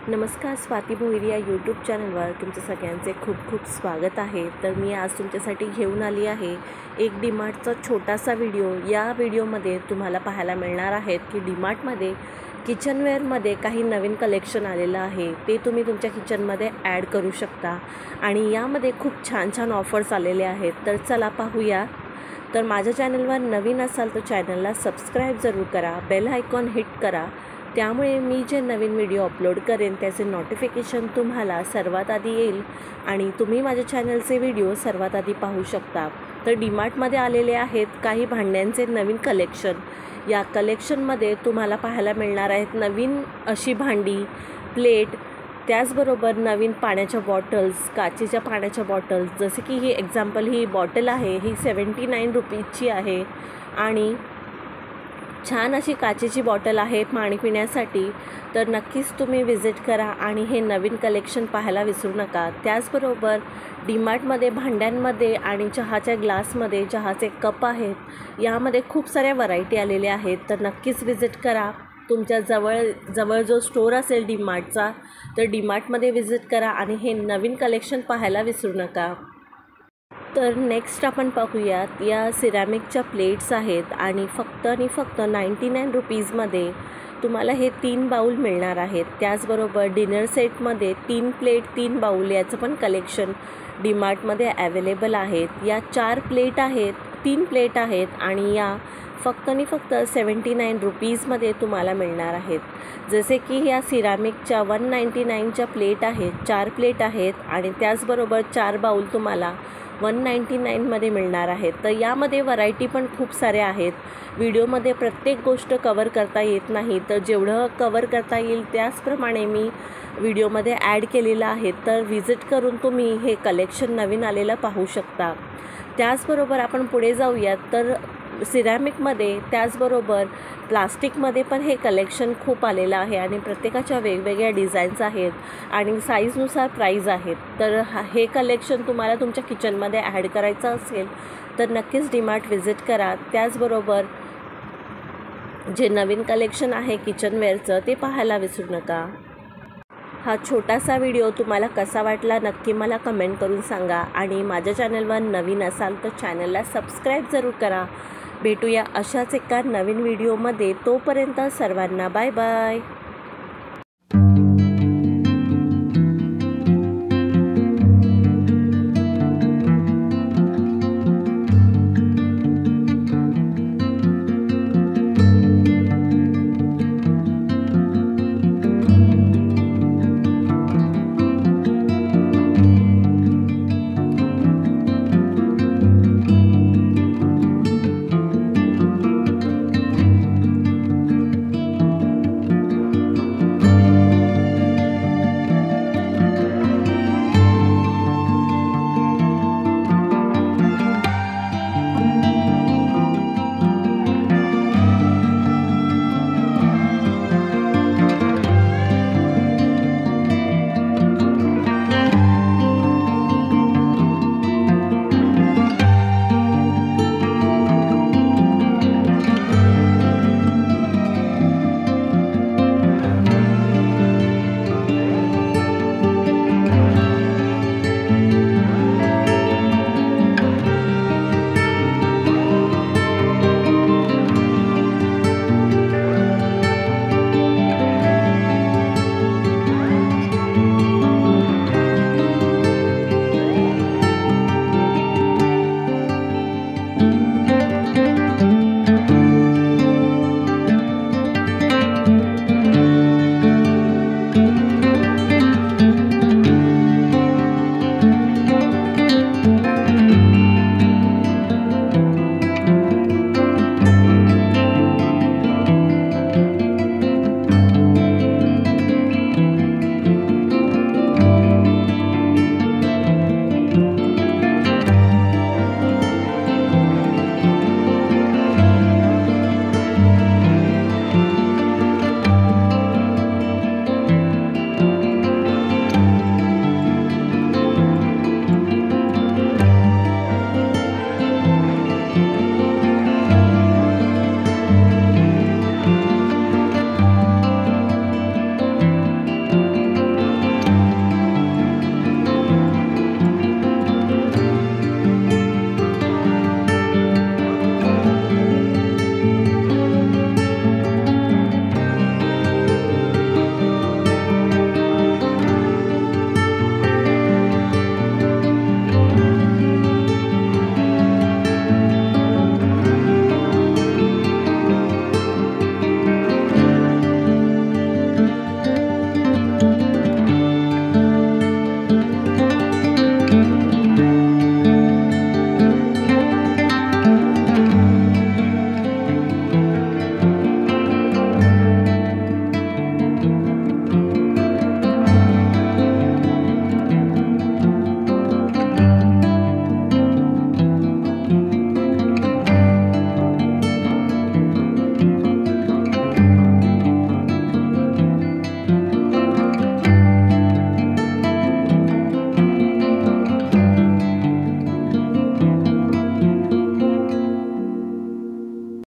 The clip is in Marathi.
नमस्कार, स्वाती भोईर या यूट्यूब चॅनलवर तुमचं सगळ्यांचे खूप खूप स्वागत आहे। तर मी आज तुमच्यासाठी घेऊन आली आहे एक डीमार्टचा छोटासा व्हिडिओ। या व्हिडिओमध्ये तुम्हाला पाहायला मिळणार आहेत की डीमार्टमध्ये किचनवेअरमध्ये काही नवीन कलेक्शन आलेलं आहे, ते तुम्ही तुमच्या किचनमध्ये ॲड करू शकता आणि यामध्ये खूप छान छान ऑफर्स आलेले आहेत। तर चला पाहूया। तर माझ्या चॅनलवर नवीन असाल तर चॅनलला सबस्क्राईब जरूर करा, बेल आयकॉन हिट करा, त्यामुळे मी जे नवीन व्हिडिओ अपलोड करेन त्याचे नोटिफिकेशन तुम्हाला सर्वात आधी येईल आणि तुम्ही माझ्या चॅनलचे व्हिडिओ सर्वात आधी पाहू शकता। तर डीमार्टमध्ये आलेले आहेत काही भांड्यांचे नवीन कलेक्शन। या कलेक्शनमध्ये तुम्हाला पाहायला मिळणार आहेत नवीन अशी भांडी, प्लेट, त्याचबरोबर नवीन पाण्याच्या बॉटल्स, काचेच्या पाण्याच्या बॉटल्स। जसे की ही एक्झाम्पल ही बॉटल आहे, ही 79 रुपीजची आहे आणि छान अशी काचेची बॉटल आहे पाणी पिण्यासाठी। तर नक्कीच तुम्ही विजिट करा आणि हे नवीन कलेक्शन पाहायला विसरू नका। त्याचबरोबर डीमार्टमध्ये भांड्यांमध्ये आणि चहाच्या ग्लासमध्ये चहाचे कप आहेत, यामध्ये खूप साऱ्या व्हरायटी आलेल्या आहेत। तर नक्कीच विजिट करा। तुमच्या जवळ जो स्टोर असेल डीमार्टचा, तर डीमार्टमध्ये विजिट करा आणि हे नवीन कलेक्शन पाहायला विसरू नका। तर नेक्स्ट आपण पाहूयात, या सिरॅमिकच्या प्लेट्स आहेत आणि फक्त 99 रुपीजमध्ये तुम्हाला हे 3 बाउल मिळणार आहेत। त्याचबरोबर डिनर सेटमध्ये 3 प्लेट 3 बाउल याचं पण कलेक्शन डीमार्टमध्ये अवेलेबल आहेत। या 4 प्लेट आहेत, 3 प्लेट आहेत आणि या फक्त 79 रुपीजमध्ये तुम्हाला मिळणार आहेत। जसे की या सिरॅमिकच्या 199च्या प्लेट आहेत, 4 प्लेट आहेत आणि त्याचबरोबर 4 बाउल तुम्हाला 199मध्ये मिळणार आहेत। तर यामध्ये व्हरायटी पण खूप साऱ्या आहेत। व्हिडिओमध्ये प्रत्येक गोष्ट कवर करता येत नाही, तर जेवढं कवर करता येईल त्याचप्रमाणे मी व्हिडिओमध्ये ॲड केलेलं आहे। तर विजिट करून तुम्ही हे कलेक्शन नवीन आलेलं पाहू शकता। त्याचबरोबर आपण पुढे जाऊयात, तर सिरॅमिकमध्ये त्याचबरोबर प्लास्टिकमध्ये पण हे कलेक्शन खूप आलेलं आहे आणि प्रत्येकाच्या वेगवेगळ्या डिझाईन्स आहेत आणि साईजनुसार प्राईज आहेत। तर हे कलेक्शन तुम्हाला तुमच्या किचनमध्ये ॲड करायचं असेल तर नक्कीच डीमार्ट विजिट करा। त्याचबरोबर जे नवीन कलेक्शन आहे किचनवेअरचं ते पाहायला विसरू नका। हा छोटासा व्हिडिओ तुम्हाला कसा वाटला नक्की मला कमेंट करून सांगा आणि माझ्या चॅनलवर नवीन असाल तर चॅनलला सबस्क्राईब जरूर करा। भेटूया अशाच एका नवीन व्हिडिओमध्ये, तोपर्यंत सर्वांना बाय बाय।